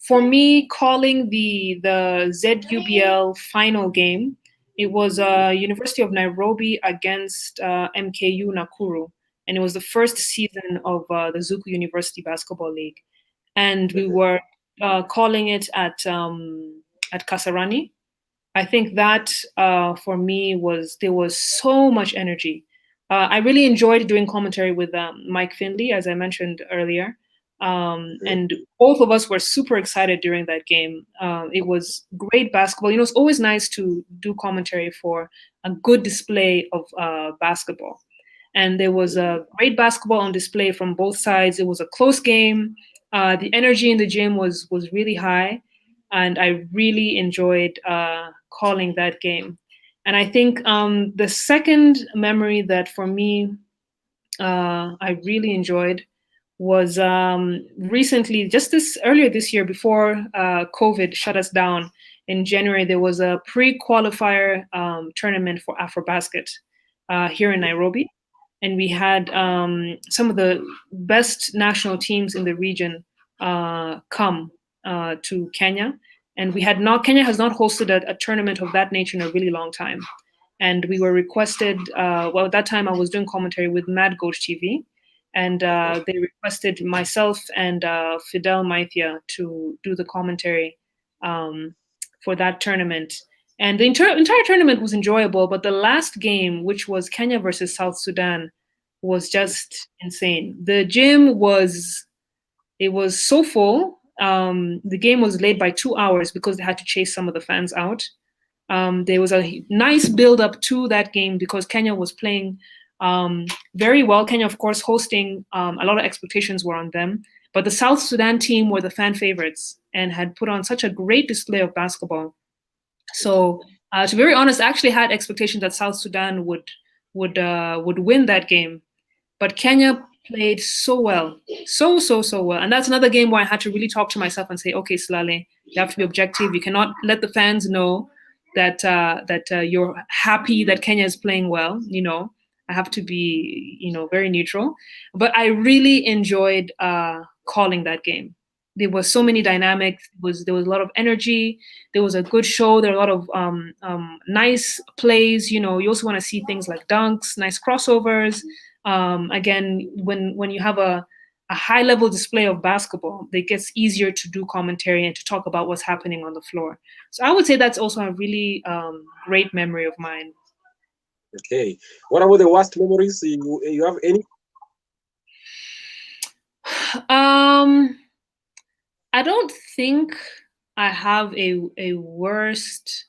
for me, calling the ZUBL final game, it was University of Nairobi against MKU Nakuru, and it was the first season of the Zuku University Basketball League, and we were calling it at Kasarani. I think that for me there was so much energy. I really enjoyed doing commentary with Mike Finley, as I mentioned earlier. And both of us were super excited during that game. It was great basketball. You know, it's always nice to do commentary for a good display of basketball. And there was a great basketball on display from both sides. It was a close game. The energy in the gym was really high, and I really enjoyed calling that game. And I think the second memory that for me I really enjoyed was recently, just this earlier this year, before COVID shut us down in January. There was a pre-qualifier tournament for AfroBasket here in Nairobi, and we had some of the best national teams in the region come to Kenya. And Kenya has not hosted a tournament of that nature in a really long time. And we were requested, well, at that time I was doing commentary with Mad Goat TV, and they requested myself and Fidel Maithia to do the commentary for that tournament. And the entire tournament was enjoyable, but the last game, which was Kenya versus South Sudan, was just insane. The gym was so full. The game was late by 2 hours because they had to chase some of the fans out. There was a nice build up to that game because Kenya was playing very well. Kenya, of course, hosting, a lot of expectations were on them. But the South Sudan team were the fan favorites and had put on such a great display of basketball. So, to be very honest, I actually had expectations that South Sudan would win that game. But Kenya played so well, so well. And that's another game where I had to really talk to myself and say, okay, Silalei, you have to be objective. You cannot let the fans know that you're happy that Kenya is playing well. You know, I have to be, very neutral. But I really enjoyed calling that game. There was so many dynamics. There was a lot of energy. There was a good show. There were a lot of nice plays. You know, you also want to see things like dunks, nice crossovers. Again, when you have a high level display of basketball, it gets easier to do commentary and to talk about what's happening on the floor. So I would say that's also a really great memory of mine. Okay. What about the worst memories? You have any? I don't think I have a worst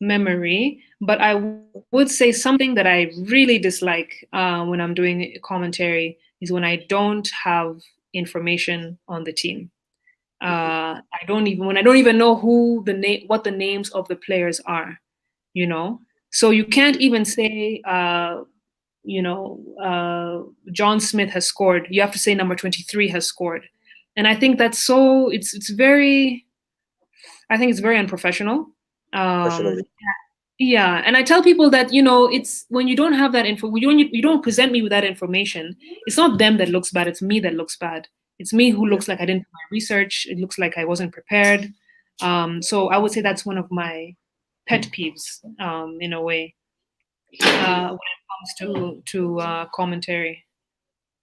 memory, but I would say something that I really dislike when I'm doing commentary is when I don't have information on the team. I don't even know what the names of the players are, you know. So you can't even say John Smith has scored, you have to say number 23 has scored. And I think that's so, it's very, I think it's very unprofessional. Um, Professionally. yeah, and I tell people that it's when you don't have that info, you don't present me with that information. It's not them that looks bad; it's me that looks bad. It's me who Yeah. looks like I didn't do my research. It looks like I wasn't prepared. So I would say that's one of my pet peeves, in a way, when it comes to commentary.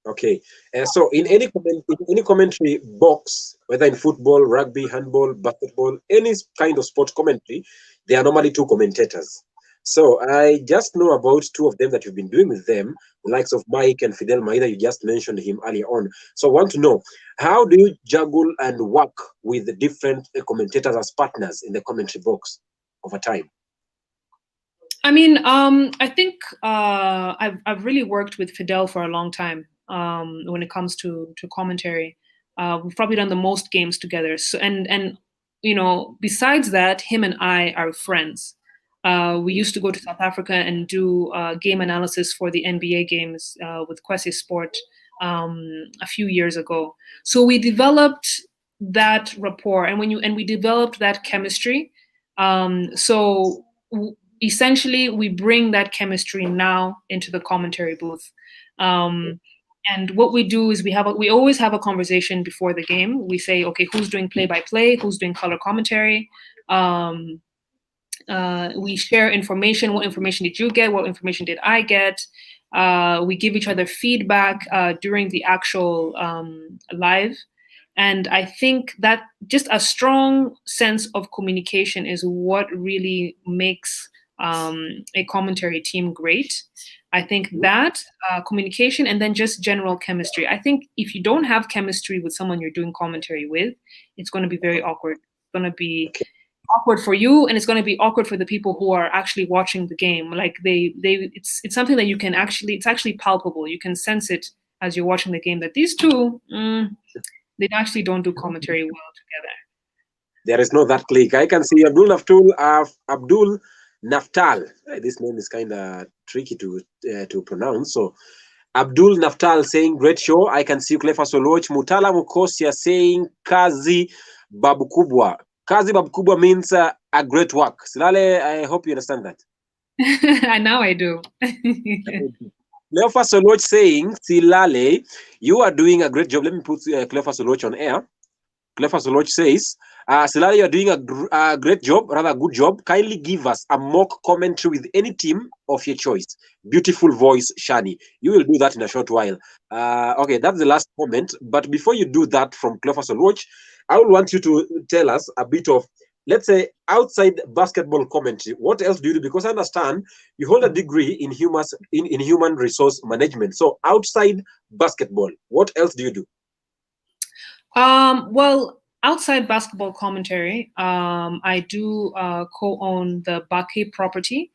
Okay. So in any commentary box, whether in football, rugby, handball, basketball, any kind of sport commentary, there are normally two commentators. So I just know about two of them that you've been doing with them, the likes of Mike and Fidel Maida. You just mentioned him earlier on. So I want to know, how do you juggle and work with the different commentators as partners in the commentary box over time? I mean, I think I've really worked with Fidel for a long time when it comes to commentary. We've probably done the most games together. So and besides that, him and I are friends. We used to go to South Africa and do game analysis for the NBA games with Kwesi Sport a few years ago. So we developed that rapport, and we developed that chemistry. So essentially we bring that chemistry now into the commentary booth. And what we do is we always have a conversation before the game. We say, okay, who's doing play by play, who's doing color commentary. We share information. What information did you get? What information did I get? We give each other feedback during the actual live. And I think that just a strong sense of communication is what really makes a commentary team great. I think that communication and then just general chemistry. I think if you don't have chemistry with someone you're doing commentary with, it's going to be very awkward. It's going to be Okay. awkward for you, and it's going to be awkward for the people who are actually watching the game. Like it's something that you can actually, it's actually palpable. You can sense it as you're watching the game that these two, they actually don't do commentary well together. There is no that click. I can see Abdul Naftal. This name is kind of tricky to pronounce. So Abdul Naftal saying great show. I can see Clefa Soloch. Mutala Mukosia saying Kazi Babukubwa. Kazi Babukubwa means a great work. Silalei, I hope you understand that. And now I do. Clefa Soloch saying, Silalei, you are doing a great job. Let me put Clefa Soloch on air. Clefa Soloch says, Silalei, you're doing a great job, rather a good job. Kindly give us a mock commentary with any team of your choice. Beautiful voice, Shani. You will do that in a short while. Okay, that's the last comment. But before you do that from Clefa Soloch, I would want you to tell us a bit of, let's say, outside basketball commentary. What else do you do? Because I understand you hold a degree in human resource management. So outside basketball, what else do you do? Well, outside basketball commentary, I do co-own the Bake property,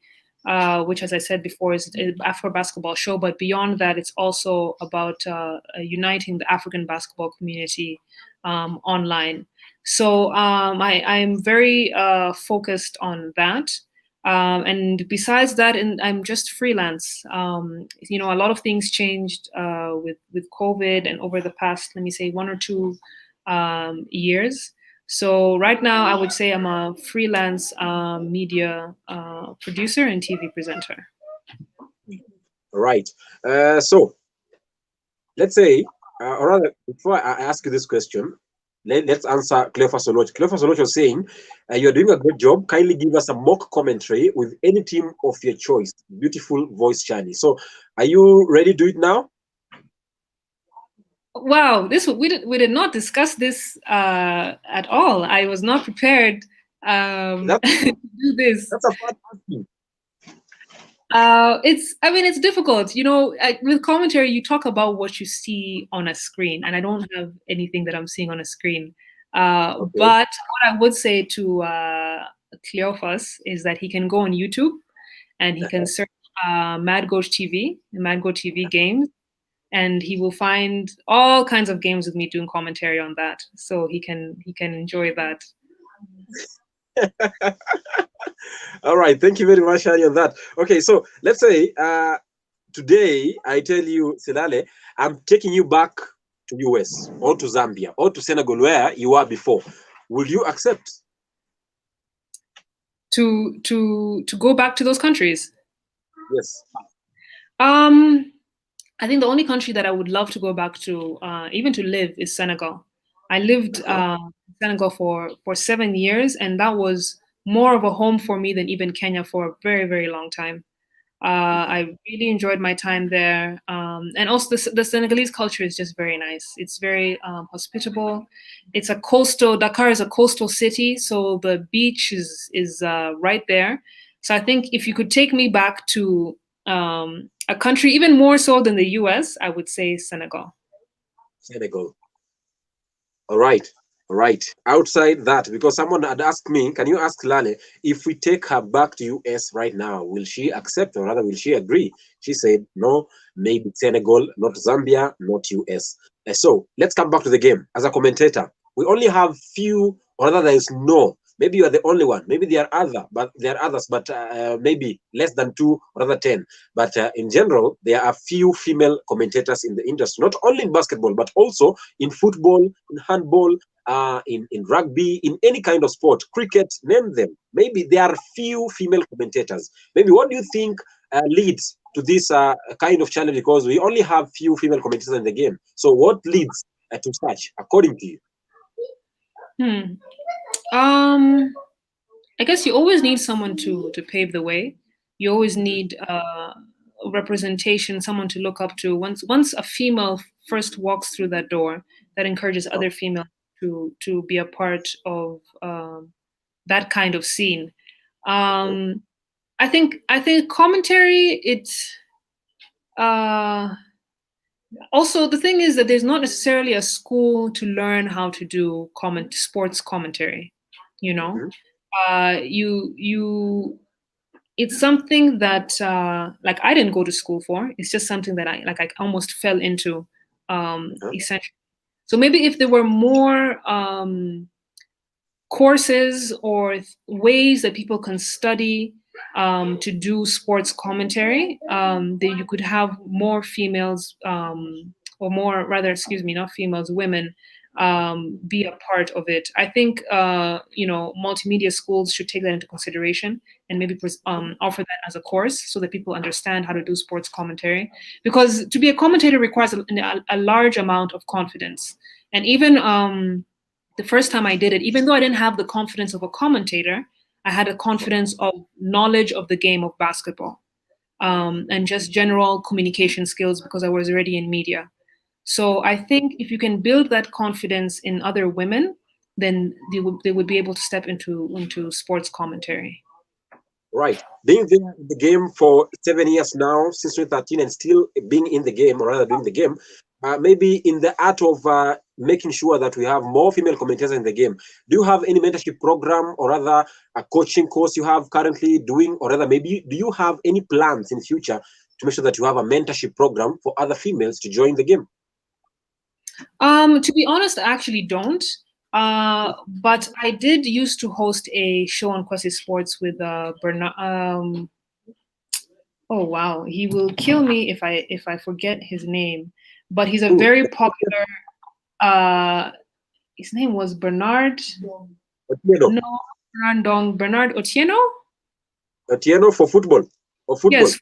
which, as I said before, is an Afro basketball show. But beyond that, it's also about uniting the African basketball community online. So I'm very focused on that. And besides that, I'm just freelance. A lot of things changed with COVID and over the past, let me say, 1 or 2 years. So right now, I would say I'm a freelance media producer and TV presenter. Right. So let's say, or rather, before I ask you this question, let's answer Clefa Soloch. Clefa Soloch was saying, you're doing a great job. Kindly give us a mock commentary with any team of your choice. Beautiful voice, Shani. So are you ready to do it now? Wow, we did not discuss this at all. I was not prepared to do this. That's a fun asking. It's difficult. With commentary, you talk about what you see on a screen, and I don't have anything that I'm seeing on a screen. Okay. But what I would say to Cleophas is that he can go on YouTube and he can search Mad Goat TV games, and he will find all kinds of games with me doing commentary on that. So he can enjoy that. All right, thank you very much, Shani, on that. Okay, so let's say to today I tell you, Silalei, I'm taking you back to US or to Zambia or to Senegal where you were before, will you accept? To go back to those countries? Yes. I think the only country that I would love to go back to, even to live, is Senegal. I lived in Senegal for 7 years, and that was more of a home for me than even Kenya for a very, very long time. I really enjoyed my time there, and also the Senegalese culture is just very nice. It's very hospitable. It's a coastal. Dakar is a coastal city, so the beach is right there. So I think if you could take me back to a country even more so than the US, I would say Senegal. Senegal. All right. All right. Outside that, because someone had asked me, can you ask Lale, if we take her back to US right now, will she accept or rather will she agree? She said, no, maybe Senegal, not Zambia, not US. So let's come back to the game. As a commentator, we only have few, or rather there is no. Maybe you are the only one. Maybe there are others, but maybe less than 2 or rather 10. But in general, there are few female commentators in the industry, not only in basketball, but also in football, in handball, in rugby, in any kind of sport, cricket, name them. Maybe there are few female commentators. Maybe what do you think leads to this kind of challenge? Because we only have few female commentators in the game. So what leads to such, according to you? I guess you always need someone to pave the way. You always need representation, someone to look up to. Once a female first walks through that door, that encourages other females to be a part of that kind of scene. I think commentary. It's also, the thing is that there's not necessarily a school to learn how to do sports commentary. You know, it's something that like I didn't go to school for. It's just something that I almost fell into, essentially. So maybe if there were more courses or ways that people can study to do sports commentary, that you could have more females, or more, rather, excuse me, not females, women, be a part of it. I think multimedia schools should take that into consideration and maybe offer that as a course so that people understand how to do sports commentary. Because to be a commentator requires a large amount of confidence. And even the first time I did it, even though I didn't have the confidence of a commentator, I had a confidence of knowledge of the game of basketball, and just general communication skills because I was already in media. So I think if you can build that confidence in other women, then they would be able to step into sports commentary. Right. Being in the game for 7 years now, since 2013, and still being in the game, or rather doing the game, maybe in the art of making sure that we have more female commentators in the game, do you have any mentorship program or rather a coaching course you have currently doing, or rather maybe do you have any plans in future to make sure that you have a mentorship program for other females to join the game? To be honest, I actually don't. But I did used to host a show on Kwesi Sports with Bernard. Oh wow, he will kill me if I forget his name. But he's a very popular. His name was Bernard. Otieno. No, Bernard Otieno. Otieno for football. Yes,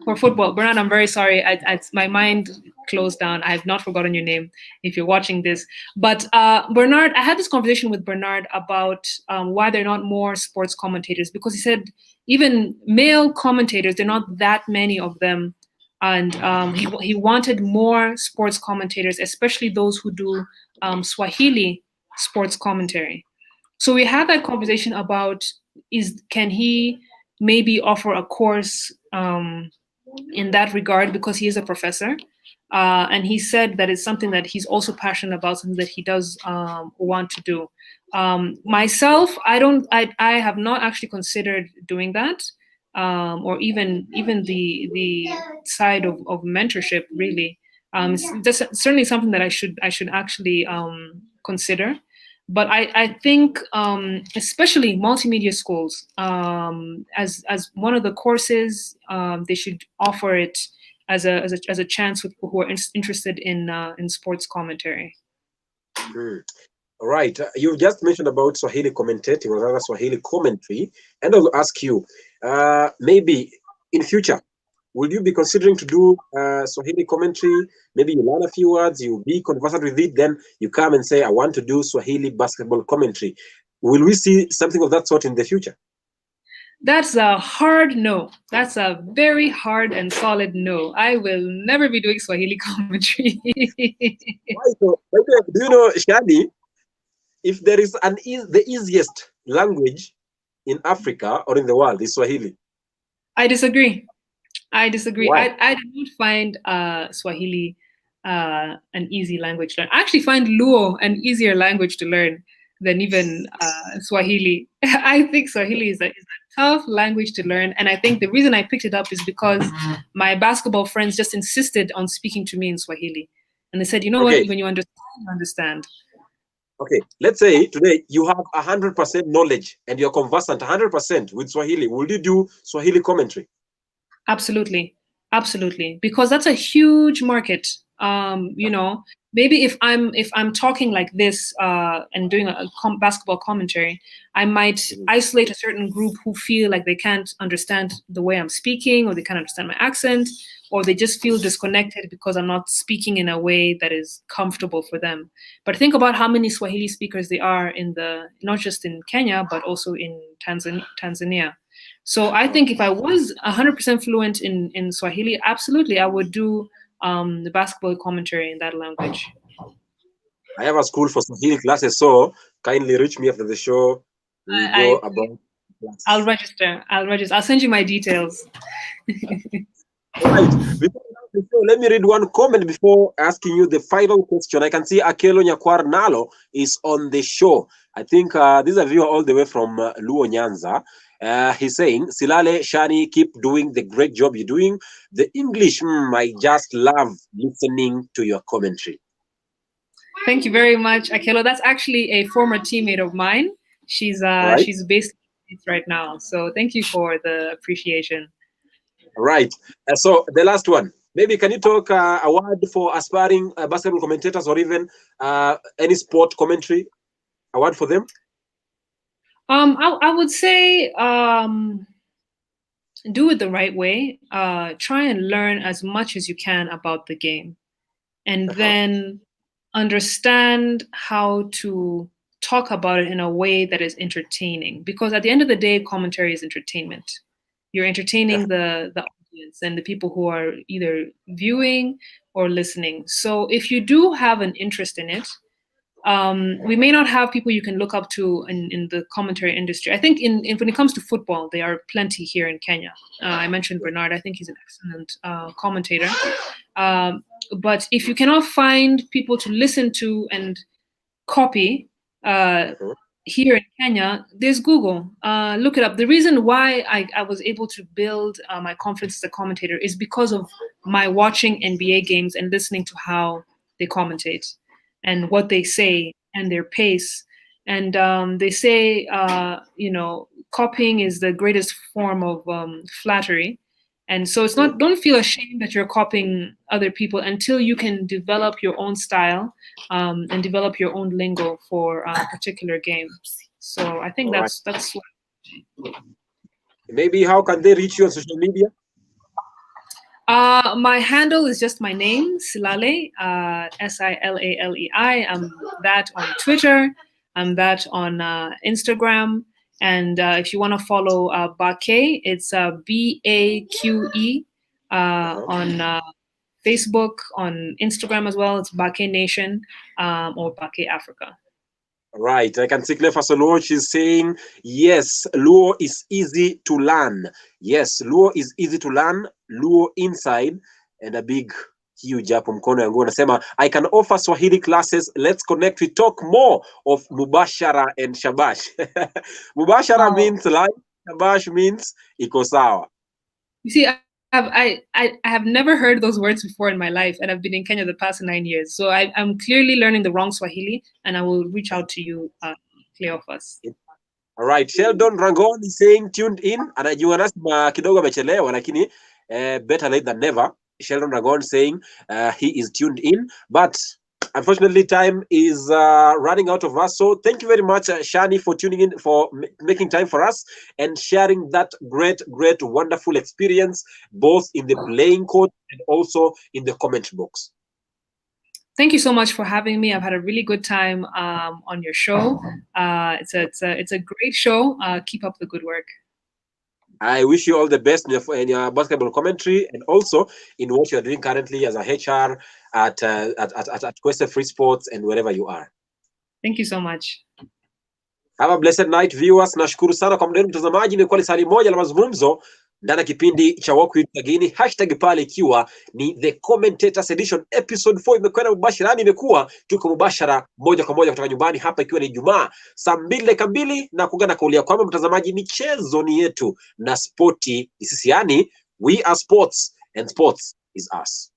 for football. Bernard, I'm very sorry. My mind closed down. I have not forgotten your name if you're watching this. But Bernard, I had this conversation with Bernard about why there are not more sports commentators, because he said even male commentators, there are not that many of them. And he wanted more sports commentators, especially those who do Swahili sports commentary. So we had that conversation about can he maybe offer a course in that regard, because he is a professor. And he said that it's something that he's also passionate about, something that he does want to do. Myself, I have not actually considered doing that, or even the side of mentorship, really. That's certainly something that I should actually consider. But I think especially multimedia schools, as one of the courses, they should offer it as a chance with people who are interested in sports commentary. All right. You just mentioned about Swahili commentating or rather Swahili commentary, and I'll ask you, maybe in future, will you be considering to do Swahili commentary? Maybe you learn a few words, you be conversant with it, then you come and say, I want to do Swahili basketball commentary. Will we see something of that sort in the future? That's a hard no. That's a very hard and solid no. I will never be doing Swahili commentary. Why so? Do you know, Shani, if there is the easiest language in Africa or in the world is Swahili. I disagree. I Why? I do not find Swahili an easy language to learn. I actually find Luo an easier language to learn than even Swahili. I think Swahili is a tough language to learn, and I think the reason I picked it up is because my basketball friends just insisted on speaking to me in Swahili, and they said, you know what, when you understand, you understand. Okay, let's say today you have 100% knowledge and you're conversant 100% with Swahili. Will you do Swahili commentary? Absolutely, absolutely, because that's a huge market. You know, maybe if I'm talking like this and doing a basketball commentary, I might isolate a certain group who feel like they can't understand the way I'm speaking, or they can't understand my accent, or they just feel disconnected because I'm not speaking in a way that is comfortable for them. But think about how many Swahili speakers there are not just in Kenya, but also in Tanzania. So I think if I was 100% fluent in Swahili, absolutely, I would do the basketball commentary in that language. I have a school for Swahili classes, so kindly reach me after the show. I'll register. I'll send you my details. Right. Let me read one comment before asking you the final question. I can see Akelo Nyakwar Nalo is on the show. I think this is a viewer all the way from Luo Nyanza. He's saying, Silalei Shani, keep doing the great job you're doing. The English, I just love listening to your commentary. Thank you very much, Akelo. That's actually a former teammate of mine. She's based right now. So thank you for the appreciation. Right. So the last one. Maybe can you talk a word for aspiring basketball commentators or even any sport commentary? A word for them? I would say do it the right way. Try and learn as much as you can about the game, and then understand how to talk about it in a way that is entertaining. Because at the end of the day, commentary is entertainment. You're entertaining the audience and the people who are either viewing or listening. So if you do have an interest in it, we may not have people you can look up to in the commentary industry. I think when it comes to football, there are plenty here in Kenya. I mentioned Bernard. I think he's an excellent commentator. But if you cannot find people to listen to and copy here in Kenya, there's Google. Look it up. The reason why I was able to build my confidence as a commentator is because of my watching NBA games and listening to how they commentate and what they say and their pace. And they say, copying is the greatest form of flattery. And so it's not, don't feel ashamed that you're copying other people until you can develop your own style and develop your own lingo for a particular game. So I think that's what. Maybe how can they reach you on social media? My handle is just my name, Silalei, Silalei. I'm that on Twitter. I'm that on Instagram. And if you want to follow Bake, it's BAQE on Facebook, on Instagram as well. It's Bake Nation or Bake Africa. Right. I can see Clefa Solo. She's saying, yes, Luo is easy to learn. Yes, Luo is easy to learn. Luo inside and a big huge hapo mkono yangu anasema I can offer Swahili classes. Let's connect. We talk more of Mubashara and Shabash. Mubashara means live. Shabash means iko sawa. You see, I have never heard those words before in my life, and I've been in Kenya the past 9 years. So I'm clearly learning the wrong Swahili, and I will reach out to you, Cleophas. All right, Sheldon Rangon is saying tuned in. Anajua nasema kidogo amechelewa lakini better late than never. Sheldon Ragon saying he is tuned in, but unfortunately time is running out of us. So thank you very much, Shani, for tuning in, for making time for us and sharing that great, wonderful experience, both in the playing court and also in the comment box. Thank you so much for having me. I've had a really good time on your show. It's a great show. Keep up the good work. I wish you all the best in your basketball commentary, and also in what you're doing currently as a HR at Quest Free Sports and wherever you are. Thank you so much. Have a blessed night, viewers. Nashukuru sana kwa muda wenu mtazamaji. Imekuwa ni saa moja la mazungumzo ndani ya kipindi cha Walk with Sagini, hashtag pale ikiwa ni The Commentators Edition episode 4. Imekwenda mubashara, yani imekuwa tuko mubashara moja kwa moja kutoka nyumbani hapa, ikiwa ni Ijumaa saa 2:02 na kuungana kaulia kwamba mtazamaji, michezo ni yetu na sporti ni sisi, yani we are sports and sports is us.